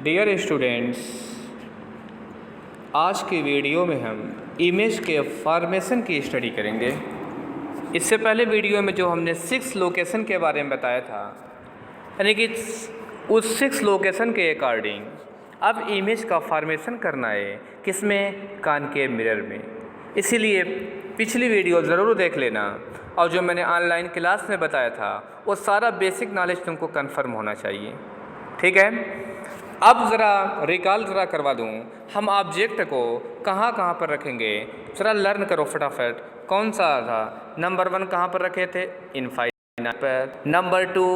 Dear students, आज की video में हम इमेज के फॉर्मेशन की स्टडी करेंगे। इससे पहले वीडियो में जो हमने 6 लोकेशन के बारे में बताया था, यानी कि उस 6 लोकेशन के अकॉर्डिंग अब इमेज का फॉर्मेशन करना है, किसमें? कॉनकेव मिरर में। इसीलिए पिछली वीडियो ज़रूर देख लेना, और जो मैंने ऑनलाइन क्लास में बताया था वो सारा बेसिक नॉलेज तुमको कंफर्म होना चाहिए, ठीक है। अब ज़रा रिकॉल करवा दूँ, हम ऑब्जेक्ट को कहाँ कहाँ पर रखेंगे, ज़रा लर्न करो फटाफट। कौन सा था? नंबर 1 कहाँ पर रखे थे? इनफाइनाइट पर। नंबर 2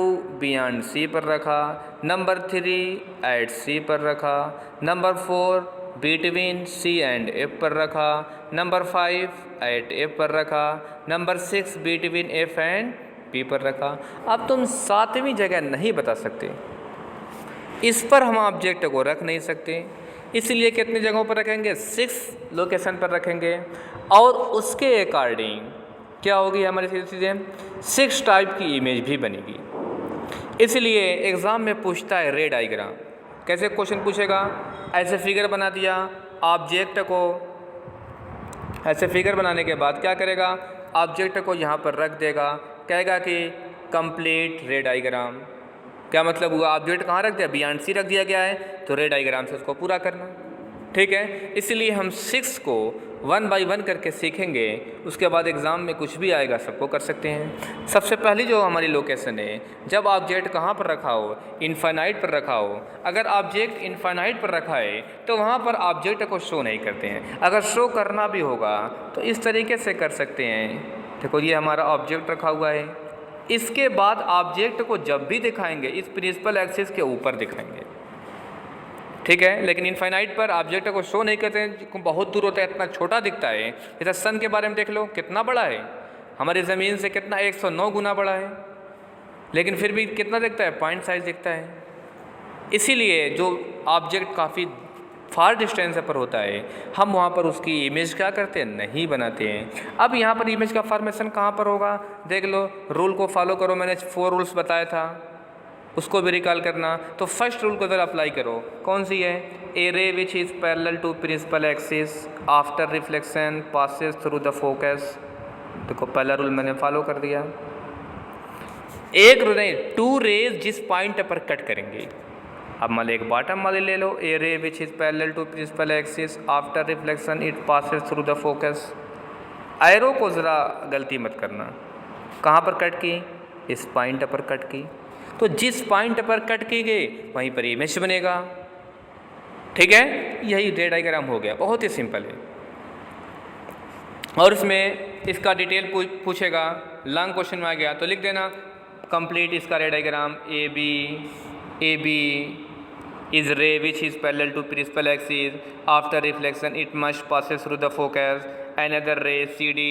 बियॉन्ड सी पर रखा। नंबर 3 एट सी पर रखा। Number 4 between C and F पर रखा। नंबर 5 एट एफ पर रखा। Number 6 between F and P पर रखा। अब तुम 7वीं जगह नहीं बता सकते, इस पर हम ऑब्जेक्ट को रख नहीं सकते, इसलिए कितनी जगहों पर रखेंगे? 6 लोकेशन पर रखेंगे। और उसके अकॉर्डिंग क्या होगी हमारी चीज़ें? 6 टाइप की इमेज भी बनेगी। इसलिए एग्ज़ाम में पूछता है रे डायग्राम। कैसे क्वेश्चन पूछेगा? ऐसे फिगर बना दिया, ऑब्जेक्ट को ऐसे फिगर बनाने के बाद क्या करेगा? ऑब्जेक्ट को यहाँ पर रख देगा, कहेगा कि कंप्लीट रे डायग्राम। क्या मतलब हुआ? ऑब्जेक्ट कहाँ रख दिया? बियॉन्ड सी रख दिया गया है, तो रे डायग्राम से उसको पूरा करना, ठीक है। इसलिए हम 6 को 1 बाय 1 करके सीखेंगे, उसके बाद एग्ज़ाम में कुछ भी आएगा सबको कर सकते हैं। सबसे पहली जो हमारी लोकेशन है, जब ऑब्जेक्ट कहाँ पर रखा हो? इनफाइनाइट पर रखा हो। अगर ऑब्जेक्ट इनफाइनाइट पर रखा है तो वहाँ पर ऑब्जेक्ट को शो नहीं करते हैं। अगर शो करना भी होगा तो इस तरीके से कर सकते हैं। देखो, ये हमारा ऑब्जेक्ट रखा हुआ है, इसके बाद ऑब्जेक्ट को जब भी दिखाएंगे इस प्रिंसिपल एक्सिस के ऊपर दिखाएंगे, ठीक है। लेकिन इनफाइनाइट पर ऑब्जेक्ट को शो नहीं करते हैं, बहुत दूर होता है, इतना छोटा दिखता है। जैसे सन के बारे में देख लो, कितना बड़ा है, हमारी ज़मीन से कितना 109 गुना बड़ा है, लेकिन फिर भी कितना दिखता है? पॉइंट साइज दिखता है। इसीलिए जो ऑब्जेक्ट काफ़ी फार डिस्टेंस पर होता है, हम वहाँ पर उसकी इमेज क्या करते हैं? नहीं बनाते हैं। अब यहाँ पर इमेज का फॉर्मेशन कहाँ पर होगा? देख लो, रूल को फॉलो करो। मैंने 4 रूल्स बताया था, उसको भी रिकॉल करना। तो फर्स्ट रूल को ज़रा अप्लाई करो। कौन सी है? A ray which is parallel to principal axis after reflection passes through the focus. देखो, पहला रूल मैंने फॉलो कर दिया। एक नहीं, 2 रेज जिस पॉइंट पर कट करेंगे। अब मान लो एक बॉटम वाले ले लो, a ray which is parallel to principal axis after reflection it passes through the focus. Arrow को ज़रा गलती मत करना, कहाँ पर कट की? इस पॉइंट पर कट की। तो जिस पॉइंट पर कट की गई वहीं पर इमेज बनेगा, ठीक है। यही रे डायग्राम हो गया, बहुत ही सिंपल है। और इसमें इसका डिटेल पूछेगा, लॉन्ग क्वेश्चन में आ गया तो लिख देना कंप्लीट इसका ray diagram. A B is ray which is parallel to principal axis after reflection it must passes through the focus. Another ray CD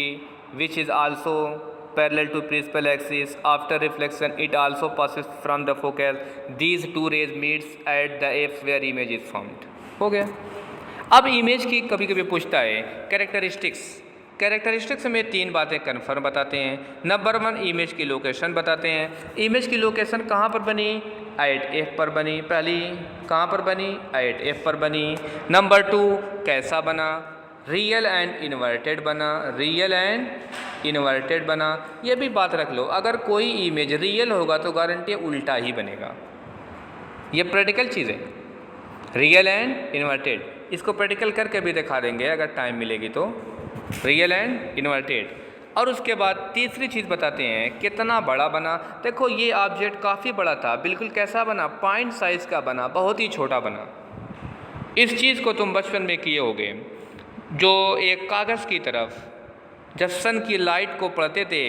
which is also parallel to principal axis after reflection it also passes from the focus. These 2 rays meets at the F where image is formed. हो गया। अब image की कभी कभी पूछता है characteristics में 3 बातें कन्फर्म बताते हैं। नंबर 1 इमेज की लोकेशन बताते हैं। इमेज की लोकेशन कहाँ पर बनी? एट एफ पर बनी। पहली कहाँ पर बनी? एट एफ पर बनी। नंबर 2 कैसा बना? रियल एंड इन्वर्टेड बना। रियल एंड इन्वर्टेड बना। ये भी बात रख लो, अगर कोई इमेज रियल होगा तो गारंटी उल्टा ही बनेगा। ये प्रैक्टिकल चीज़ है, रियल एंड इन्वर्टेड। इसको प्रैक्टिकल करके भी दिखा देंगे अगर टाइम मिलेगी तो, रियल एंड इन्वर्टेड। और उसके बाद तीसरी चीज़ बताते हैं कितना बड़ा बना। देखो, ये ऑब्जेक्ट काफ़ी बड़ा था, बिल्कुल कैसा बना? पॉइंट साइज़ का बना, बहुत ही छोटा बना। इस चीज़ को तुम बचपन में किए होगे, जो एक कागज़ की तरफ जब सन की लाइट को पढ़ते थे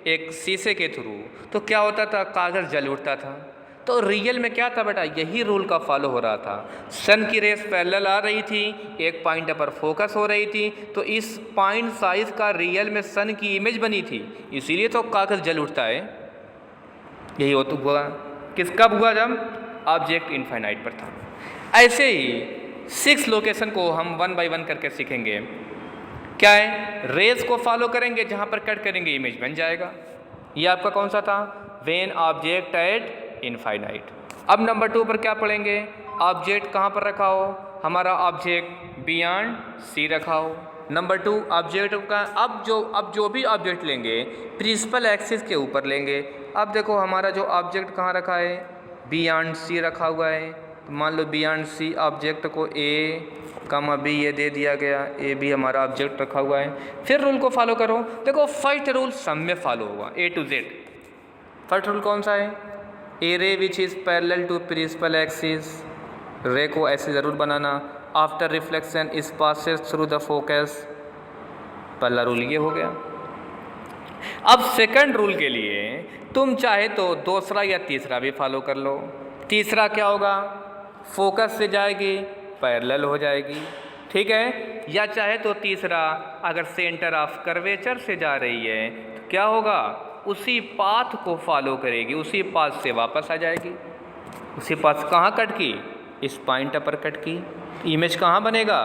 एक शीशे के थ्रू, तो क्या होता था? कागज़ जल उठता था। तो रियल में क्या था बेटा? यही रूल का फॉलो हो रहा था। सन की रेस पैरेलल आ रही थी, एक पॉइंट पर फोकस हो रही थी, तो इस पॉइंट साइज का रियल में सन की इमेज बनी थी, इसीलिए तो कागज़ जल उठता है। यही हो तो हुआ कब हुआ? जब ऑब्जेक्ट इनफाइनाइट पर था। ऐसे ही 6 लोकेशन को हम 1 बाय 1 करके सीखेंगे। क्या है? रेस को फॉलो करेंगे, जहाँ पर कट करेंगे इमेज बन जाएगा। ये आपका कौन सा था? When object at infinite. अब नंबर 2 पर क्या पढ़ेंगे? ऑब्जेक्ट कहाँ पर रखा हो, हमारा ऑब्जेक्ट बियॉन्ड सी रखा हो। नंबर 2, ऑब्जेक्ट का अब जो भी ऑब्जेक्ट लेंगे प्रिंसिपल एक्सिस के ऊपर लेंगे। अब देखो हमारा जो ऑब्जेक्ट कहाँ रखा है, बियॉन्ड सी रखा हुआ है। तो मान लो बियॉन्ड सी ऑब्जेक्ट को ए कमा बी ये दे दिया गया, ए बी हमारा ऑब्जेक्ट रखा हुआ है। फिर रूल को फॉलो करो। देखो फर्स्ट रूल सब में फॉलो होगा A to Z. First rule कौन सा है, a ray which is parallel to principal axis, ray को ऐसे ज़रूर बनाना। After reflection is passes through the focus, पहला रूल ये हो गया। अब सेकंड रूल के लिए तुम चाहे तो दूसरा या तीसरा भी फॉलो कर लो। तीसरा क्या होगा, फोकस से जाएगी पैरेलल हो जाएगी, ठीक है। या चाहे तो तीसरा अगर सेंटर ऑफ कर्वेचर से जा रही है तो क्या होगा, उसी पाथ को फॉलो करेगी, उसी पाथ से वापस आ जाएगी। उसी पाथ कहाँ कट की, इस पॉइंट पर कट की। इमेज कहाँ बनेगा,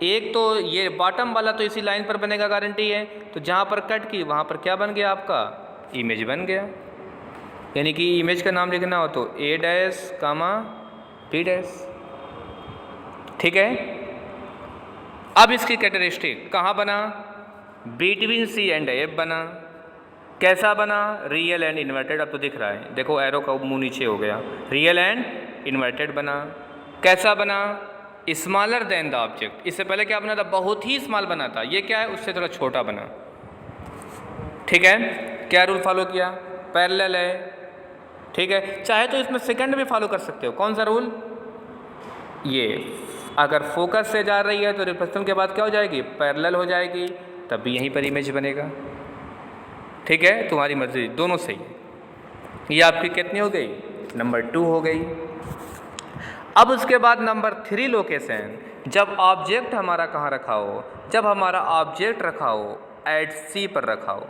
एक तो ये बॉटम वाला तो इसी लाइन पर बनेगा, गारंटी है। तो जहाँ पर कट की वहाँ पर क्या बन गया, आपका इमेज बन गया। यानी कि इमेज का नाम लिखना हो तो ए डैश कामा बी डैश, ठीक है। अब इसकी कैरेक्टरिस्टिक कहाँ बना, बिटवीन सी एंड एफ बना। कैसा बना, रियल एंड इन्वर्टेड। अब तो दिख रहा है, देखो एरो का मुंह नीचे हो गया, रियल एंड इन्वर्टेड बना। कैसा बना, स्मॉलर देन द ऑब्जेक्ट। इससे पहले क्या बना था, बहुत ही स्मॉल बना था। ये क्या है, उससे थोड़ा छोटा बना, ठीक है। क्या रूल फॉलो किया, पैरेलल है, ठीक है। चाहे तो इसमें सेकंड भी फॉलो कर सकते हो। कौन सा रूल, ये अगर फोकस से जा रही है तो रिफ्लेक्शन के बाद क्या हो जाएगी, पैरेलल हो जाएगी, तब भी यहीं पर इमेज बनेगा, ठीक है। तुम्हारी मर्जी, दोनों सही है। ये आपकी कितनी हो गई, नंबर 2 हो गई। अब उसके बाद नंबर 3 लोकेशन, जब ऑब्जेक्ट हमारा कहाँ रखा हो, जब हमारा ऑब्जेक्ट रखा हो एट सी पर रखा हो।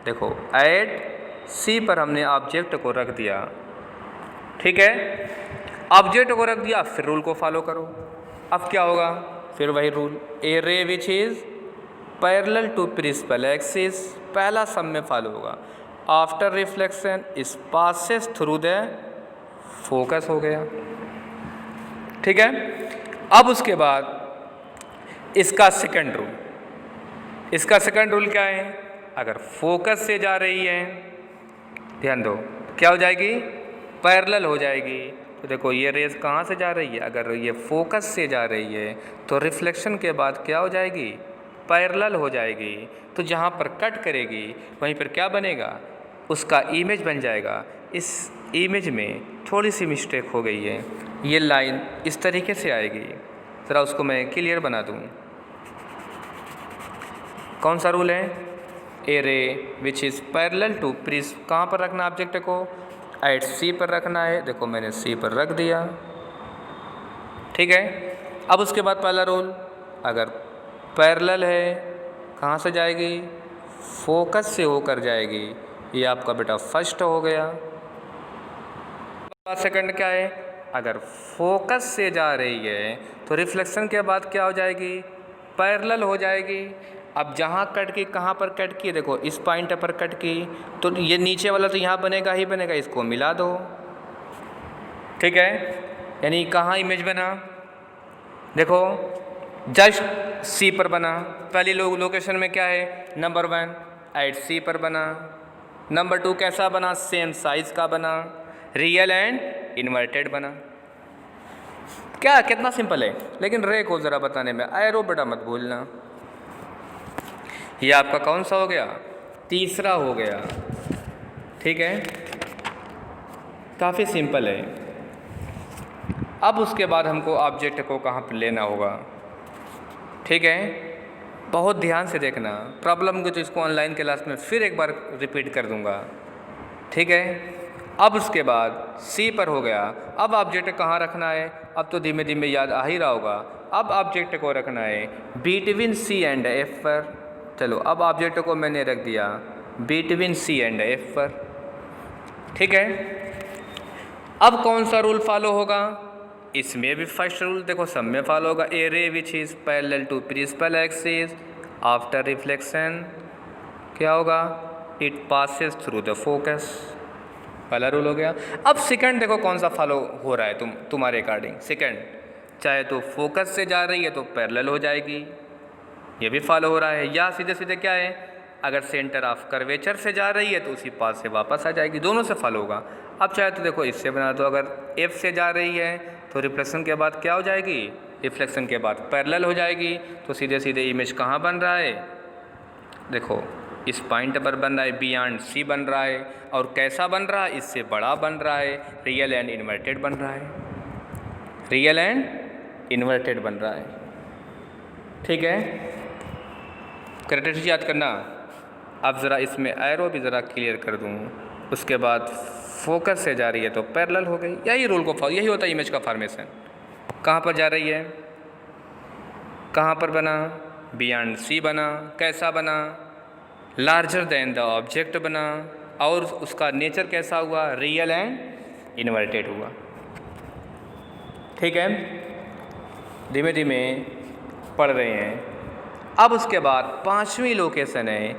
देखो एट सी पर हमने ऑब्जेक्ट को रख दिया, ठीक है। ऑब्जेक्ट को रख दिया, फिर रूल को फॉलो करो। अब क्या होगा, फिर वही rule, a ray which is parallel to principal axis, पहला सब में फॉलो होगा। After reflection is passes through the focus हो गया, ठीक है। अब उसके बाद इसका सेकंड रूल, इसका सेकंड रूल क्या है, अगर फोकस से जा रही है, ध्यान दो, क्या हो जाएगी, पैरेलल हो जाएगी। तो देखो ये रेज कहाँ से जा रही है, अगर ये फोकस से जा रही है तो रिफ्लेक्शन के बाद क्या हो जाएगी, पैरेलल हो जाएगी। तो जहाँ पर कट करेगी वहीं पर क्या बनेगा, उसका इमेज बन जाएगा। इस इमेज में थोड़ी सी मिस्टेक हो गई है, ये लाइन इस तरीके से आएगी। ज़रा उसको मैं क्लियर बना दूँ। कौन सा रूल है, a ray which is parallel to प्रिस, कहाँ पर रखना ऑब्जेक्ट को, एट सी पर रखना है। देखो मैंने सी पर रख दिया, ठीक है। अब उसके बाद पहला रूल, अगर पैरेलल है कहाँ से जाएगी, फोकस से होकर जाएगी। ये आपका बेटा फर्स्ट हो गया। सेकंड क्या है, अगर फोकस से जा रही है तो रिफ्लेक्शन के बाद क्या हो जाएगी, पैरेलल हो जाएगी। अब जहाँ कट की, कहाँ पर कट की, देखो इस पॉइंट पर कट की, तो ये नीचे वाला तो यहाँ बनेगा ही बनेगा, इसको मिला दो, ठीक है। यानी कहाँ इमेज बना, देखो जस्ट सी पर बना। पहली लोकेशन में क्या है, नंबर 1 एट सी पर बना। नंबर 2 कैसा बना, सेम साइज का बना, रियल एंड इन्वर्टेड बना। क्या कितना सिंपल है, लेकिन रे को ज़रा बताने में एरो बेटा मत भूलना। ये आपका कौन सा हो गया, तीसरा हो गया, ठीक है। काफ़ी सिंपल है। अब उसके बाद हमको ऑब्जेक्ट को कहाँ पर लेना होगा, ठीक है। बहुत ध्यान से देखना, प्रॉब्लम को तो इसको ऑनलाइन क्लास में फिर एक बार रिपीट कर दूंगा, ठीक है। अब उसके बाद सी पर हो गया। अब ऑब्जेक्ट कहाँ रखना है, अब तो धीमे धीमे याद आ ही रहा होगा। अब ऑब्जेक्ट को रखना है बिटवीन सी एंड एफ पर। चलो अब ऑब्जेक्ट को मैंने रख दिया बिटवीन सी एंड एफ पर, ठीक है। अब कौन सा रूल फॉलो होगा, इसमें भी फर्स्ट रूल देखो सब में फॉलो होगा। A ray which is parallel to principal axis, after reflection क्या होगा, it passes through the focus, पहला रूल हो गया। अब सेकंड देखो कौन सा फॉलो हो रहा है तुम्हारे अकॉर्डिंग। सेकंड, चाहे तो फोकस से जा रही है तो पैरेलल हो जाएगी, ये भी फॉलो हो रहा है, या सीधे सीधे क्या है, अगर सेंटर ऑफ कर्वेचर से जा रही है तो उसी पास से वापस आ जाएगी, दोनों से फॉलो होगा। अब चाहे तो देखो इससे बना दो, अगर एफ से जा रही है तो रिफ्लेक्शन के बाद क्या हो जाएगी, रिफ्लेक्शन के बाद पैरेलल हो जाएगी, तो सीधे सीधे इमेज कहाँ बन रहा है, देखो इस पॉइंट पर बन रहा है, बियॉन्ड सी बन रहा है, और कैसा बन रहा है, इससे बड़ा बन रहा है, रियल एंड इन्वर्टेड बन रहा है, रियल एंड इन्वर्टेड बन रहा है। ठीक है, कैरेक्टरिस्टिक याद करना। अब ज़रा इसमें एरो भी ज़रा क्लियर कर दूँ, उसके बाद फोकस से जा रही है तो पैरेलल हो गई, यही रूल को फॉलो, यही होता है इमेज का फॉर्मेशन। कहाँ पर जा रही है, कहाँ पर बना, बियॉन्ड सी बना, कैसा बना, लार्जर देन द ऑब्जेक्ट बना, और उसका नेचर कैसा हुआ, रियल एंड इन्वर्टेड हुआ। ठीक है, धीमे धीमे पढ़ रहे हैं। अब उसके बाद पांचवी लोकेशन है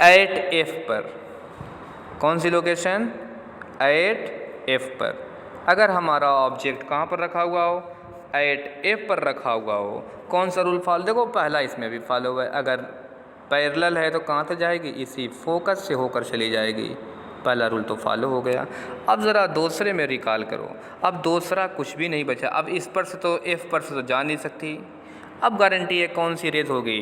एट एफ पर। कौन सी लोकेशन, एट एफ पर। अगर हमारा ऑब्जेक्ट कहाँ पर रखा हुआ हो, एट एफ पर रखा हुआ हो, कौन सा रूल फॉलो, देखो पहला इसमें भी फॉलो हुआ है, अगर पैरेलल है तो कहाँ से जाएगी, इसी फोकस से होकर चली जाएगी, पहला रूल तो फॉलो हो गया। अब ज़रा दूसरे में रिकॉल करो, अब दूसरा कुछ भी नहीं बचा, अब इस पर से तो एफ पर से तो जा नहीं सकती, अब गारंटी है कौन सी रेज होगी,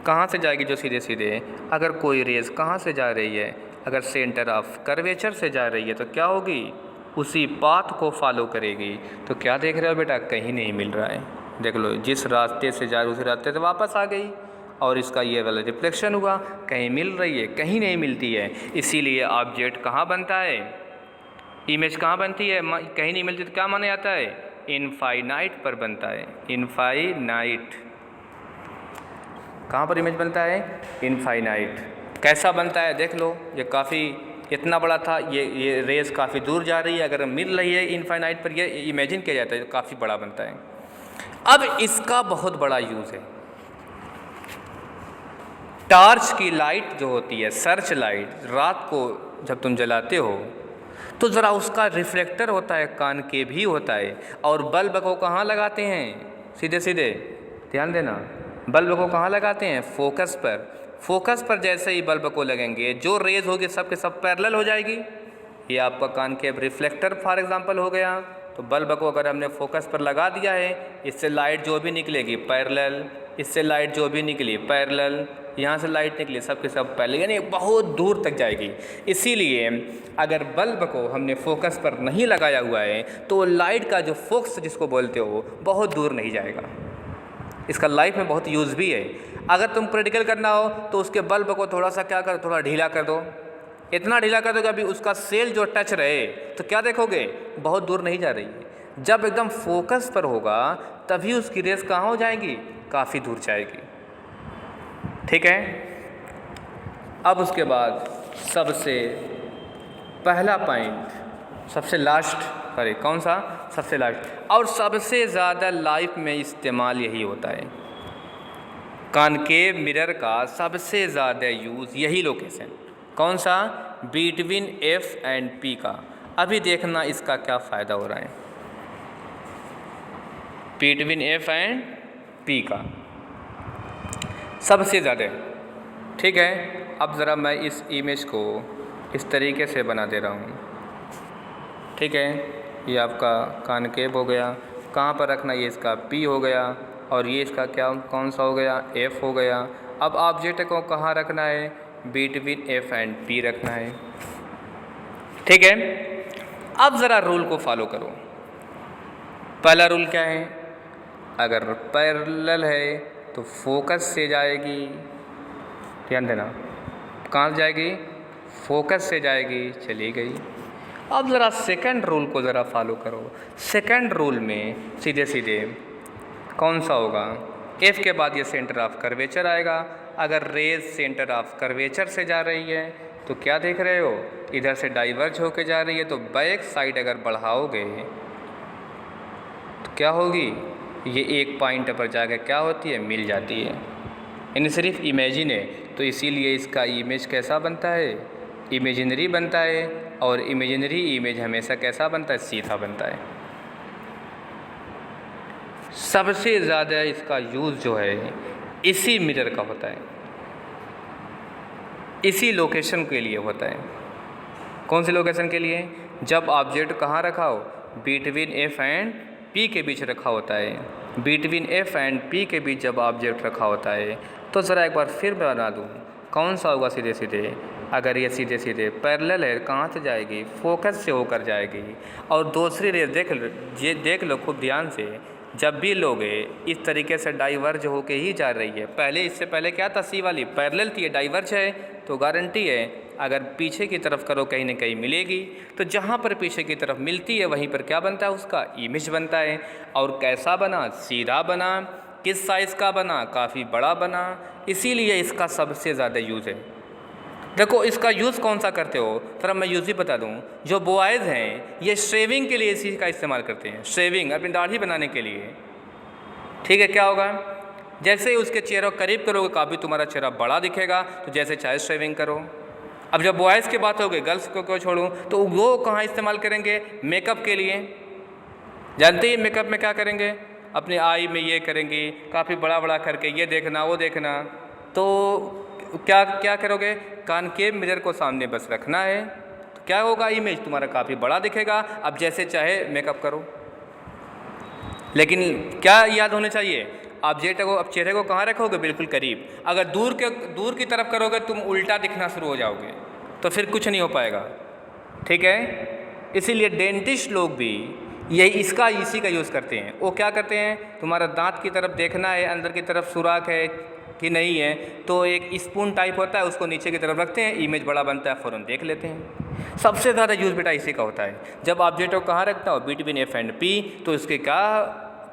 कहाँ से जाएगी, जो सीधे सीधे, अगर कोई रेज कहाँ से जा रही है, अगर सेंटर ऑफ कर्वेचर से जा रही है तो क्या होगी, उसी पाथ को फॉलो करेगी। तो क्या देख रहे हो बेटा, कहीं नहीं मिल रहा है, देख लो जिस रास्ते से जा रही उसी रास्ते से वापस आ गई, और इसका ये वाला रिफ्लेक्शन हुआ, कहीं मिल रही है, कहीं नहीं मिलती है। इसीलिए ऑब्जेक्ट कहाँ बनता है, इमेज कहाँ बनती है, कहीं नहीं मिलती तो क्या माना जाता है, इनफाइनाइट पर बनता है, इनफाइनाइट। कहाँ पर इमेज बनता है, इनफाइनाइट। कैसा बनता है देख लो, ये काफ़ी इतना बड़ा था, ये रेस काफ़ी दूर जा रही है, अगर मिल रही है इनफाइनाइट पर, ये इमेजिन किया जाता है, तो काफ़ी बड़ा बनता है। अब इसका बहुत बड़ा यूज़ है, टॉर्च की लाइट जो होती है, सर्च लाइट, रात को जब तुम जलाते हो तो ज़रा उसका रिफ्लेक्टर होता है, कॉनकेव भी होता है, और बल्ब को कहाँ लगाते हैं, सीधे सीधे ध्यान देना, बल्ब को कहाँ लगाते हैं, फोकस पर। फोकस पर जैसे ही बल्ब को लगेंगे, जो रेज होगी सब के सब पैरेलल हो जाएगी। ये आपका कॉनकेव रिफ्लेक्टर फॉर एग्जांपल हो गया। तो बल्ब को अगर हमने फोकस पर लगा दिया है, इससे लाइट जो भी निकलेगी पैरेलल, इससे लाइट जो भी निकली पैरेलल, यहाँ से लाइट निकली सब के सब पैरेलल, यानी बहुत दूर तक जाएगी। इसीलिए अगर बल्ब को हमने फोकस पर नहीं लगाया हुआ है तो लाइट का जो फोकस जिसको बोलते हो बहुत दूर नहीं जाएगा। इसका लाइफ में बहुत यूज़ भी है। अगर तुम प्रैक्टिकल करना हो तो उसके बल्ब को थोड़ा सा क्या करो, थोड़ा ढीला कर दो, इतना ढीला कर दो कि अभी उसका सेल जो टच रहे, तो क्या देखोगे, बहुत दूर नहीं जा रही है। जब एकदम फोकस पर होगा तभी उसकी रेस कहाँ हो जाएगी, काफ़ी दूर जाएगी। ठीक है, अब उसके बाद सबसे पहला पॉइंट, सबसे लास्ट, अरे कौन सा, सबसे लास्ट और सबसे ज़्यादा लाइफ में इस्तेमाल यही होता है। कॉनकेव मिरर का सबसे ज़्यादा यूज़ यही लोकेशन, कौन सा, बिटवीन एफ एंड पी का। अभी देखना इसका क्या फ़ायदा हो रहा है, बिटवीन एफ एंड पी का सबसे ज़्यादा। ठीक है, अब ज़रा मैं इस इमेज को इस तरीके से बना दे रहा हूँ। ठीक है, ये आपका कॉनकेव हो गया, कहाँ पर रखना, ये इसका P हो गया, और ये इसका क्या, कौन सा हो गया, F हो गया। अब ऑब्जेक्ट को कहाँ रखना है, बिटवीन F एंड P रखना है। ठीक है, अब ज़रा रूल को फॉलो करो। पहला रूल क्या है, अगर पैरेलल है तो फोकस से जाएगी, ध्यान देना, कहाँ जाएगी, फोकस से जाएगी, चली गई। अब ज़रा सेकंड रूल को ज़रा फॉलो करो। सेकंड रूल में सीधे सीधे कौन सा होगा, एफ के बाद ये सेंटर ऑफ कर्वेचर आएगा। अगर रेज सेंटर ऑफ कर्वेचर से जा रही है तो क्या देख रहे हो, इधर से डाइवर्ज होके जा रही है, तो बैक साइड अगर बढ़ाओगे तो क्या होगी, ये एक पॉइंट पर जाकर क्या होती है, मिल जाती है। यानी सिर्फ इमेजिन है, तो इसीलिए इसका इमेज कैसा बनता है, इमेजिनरी बनता है। और इमेजिनरी इमेज हमेशा कैसा बनता है, सीधा बनता है। सबसे ज़्यादा इसका यूज़ जो है इसी मिरर का होता है, इसी लोकेशन के लिए होता है। कौन सी लोकेशन के लिए? जब ऑब्जेक्ट कहाँ रखा हो, बिटवीन एफ एंड पी के बीच रखा होता है। बिटवीन एफ एंड पी के बीच जब ऑब्जेक्ट रखा होता है तो ज़रा एक बार फिर बना दूँ, कौन सा होगा सीधे सीधे? अगर ये सीधे सीधे पैरेलल है, कहाँ से जाएगी? फोकस से होकर जाएगी। और दूसरी रेस देख लो खूब ध्यान से, जब भी लोगे इस तरीके से डाइवर्ज होके ही जा रही है। पहले इससे पहले क्या था, सी वाली पैरेलल थी, डाइवर्ज है तो गारंटी है अगर पीछे की तरफ करो कहीं ना कहीं मिलेगी। तो जहाँ पर पीछे की तरफ मिलती है वहीं पर क्या बनता है, उसका इमेज बनता है। और कैसा बना, सीधा बना। किस साइज़ का बना, काफ़ी बड़ा बना। इसीलिए इसका सबसे ज़्यादा यूज़ है। देखो इसका यूज़ कौन सा करते हो, फिर मैं यूज़ ही बता दूं। जो बॉयज़ हैं ये शेविंग के लिए इसी का इस्तेमाल करते हैं, शेविंग अपनी दाढ़ी बनाने के लिए। ठीक है, क्या होगा, जैसे ही उसके चेहरा करीब करोगे काफ़ी तुम्हारा चेहरा बड़ा दिखेगा, तो जैसे चाहे शेविंग करो। अब जब बॉयज़ की बात होगी, गर्ल्स को क्यों छोड़ूं, तो वो कहाँ इस्तेमाल करेंगे, मेकअप के लिए। जानते ही मेकअप में क्या करेंगे, अपने आई में ये करेंगे, काफ़ी बड़ा बड़ा करके ये देखना वो देखना। तो क्या क्या करोगे, कॉनकेव मिरर को सामने बस रखना है, तो क्या होगा, इमेज तुम्हारा काफ़ी बड़ा दिखेगा। अब जैसे चाहे मेकअप करो। लेकिन क्या याद होना चाहिए, ऑब्जेक्ट को, अब चेहरे को कहाँ रखोगे, बिल्कुल करीब। अगर दूर की तरफ करोगे तुम उल्टा दिखना शुरू हो जाओगे, तो फिर कुछ नहीं हो पाएगा। ठीक है, इसीलिए डेंटिस्ट लोग भी इसी का यूज़ करते हैं। वो क्या करते हैं, तुम्हारा दांत की तरफ देखना है, अंदर की तरफ सुराख है कि नहीं है, तो एक स्पून टाइप होता है, उसको नीचे की तरफ रखते हैं, इमेज बड़ा बनता है, फ़ौरन देख लेते हैं। सबसे ज़्यादा यूज़ बेटा इसी का होता है। जब ऑब्जेक्ट को कहाँ रखता हो, बिटवीन एफ एंड पी, तो इसके क्या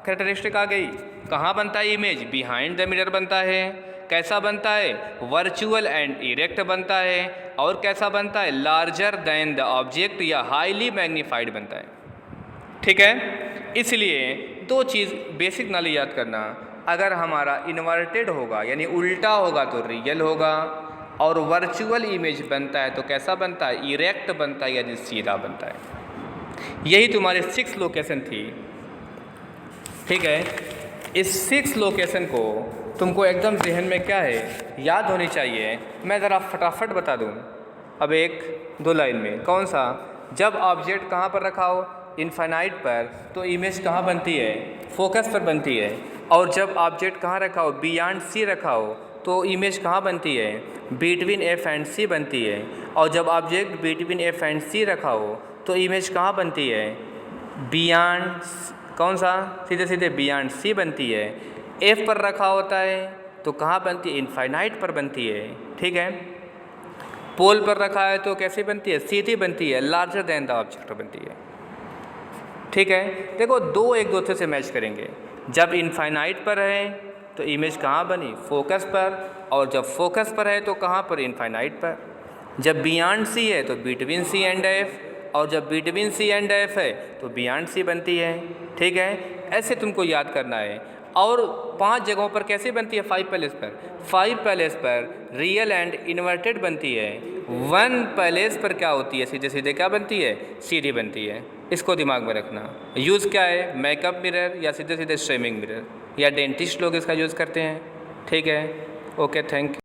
कैरेक्टरिस्टिक आ गई, कहाँ बनता है इमेज, बिहाइंड द मिरर बनता है। कैसा बनता है, वर्चुअल एंड इरेक्ट बनता है। और कैसा बनता है, लार्जर दैन द ऑब्जेक्ट या हाईली मैग्नीफाइड बनता है। ठीक है, इसलिए दो चीज़ बेसिक नॉलेज याद करना, अगर हमारा इन्वर्टेड होगा यानी उल्टा होगा तो रियल होगा, और वर्चुअल इमेज बनता है तो कैसा बनता है, इरेक्ट बनता है यानी सीधा बनता है। यही तुम्हारे 6 लोकेशन थी। ठीक है, इस 6 लोकेशन को तुमको एकदम जहन में क्या है, याद होनी चाहिए। मैं ज़रा फटाफट बता दूँ अब 1-2 लाइन में। कौन सा, जब ऑब्जेक्ट कहाँ पर रखा हो, इनफाइनाइट पर, तो इमेज कहाँ बनती है, फोकस पर बनती है। और जब ऑब्जेक्ट कहाँ रखा हो, बियॉन्ड सी रखा हो, तो इमेज कहाँ बनती है, बिटवीन एफ एंड सी बनती है। और जब ऑब्जेक्ट बिटवीन एफ एंड सी रखा हो तो इमेज कहाँ बनती है, बियॉन्ड, कौन सा, सीधे सीधे बियॉन्ड सी बनती है। एफ पर रखा होता है तो कहाँ बनती है, इनफाइनाइट पर बनती है। ठीक है, पोल पर रखा है तो कैसे बनती है, सीधी बनती है, लार्जर देन द ऑब्जेक्ट बनती है। ठीक है, देखो दो एक दूसरे से मैच करेंगे। जब इनफाइनाइट पर है तो इमेज कहाँ बनी, फोकस पर, और जब फोकस पर है तो कहाँ पर, इनफाइनाइट पर। जब बियॉन्ड सी है तो बिटवीन सी एंड एफ, और जब बिटवीन सी एंड एफ है तो बियॉन्ड सी बनती है। ठीक है, ऐसे तुमको याद करना है। और 5 जगहों पर कैसे बनती है, 5 पैलेस पर। 5 पैलेस पर रियल एंड इन्वर्टेड बनती है। 1 पैलेस पर क्या होती है, सीधे सीधे क्या बनती है, सीधी बनती है। इसको दिमाग में रखना। यूज़ क्या है, मेकअप मिरर या सीधे सीधे स्ट्रीमिंग मिरर, या डेंटिस्ट लोग इसका यूज़ करते हैं। ठीक है, ओके, थैंक यू।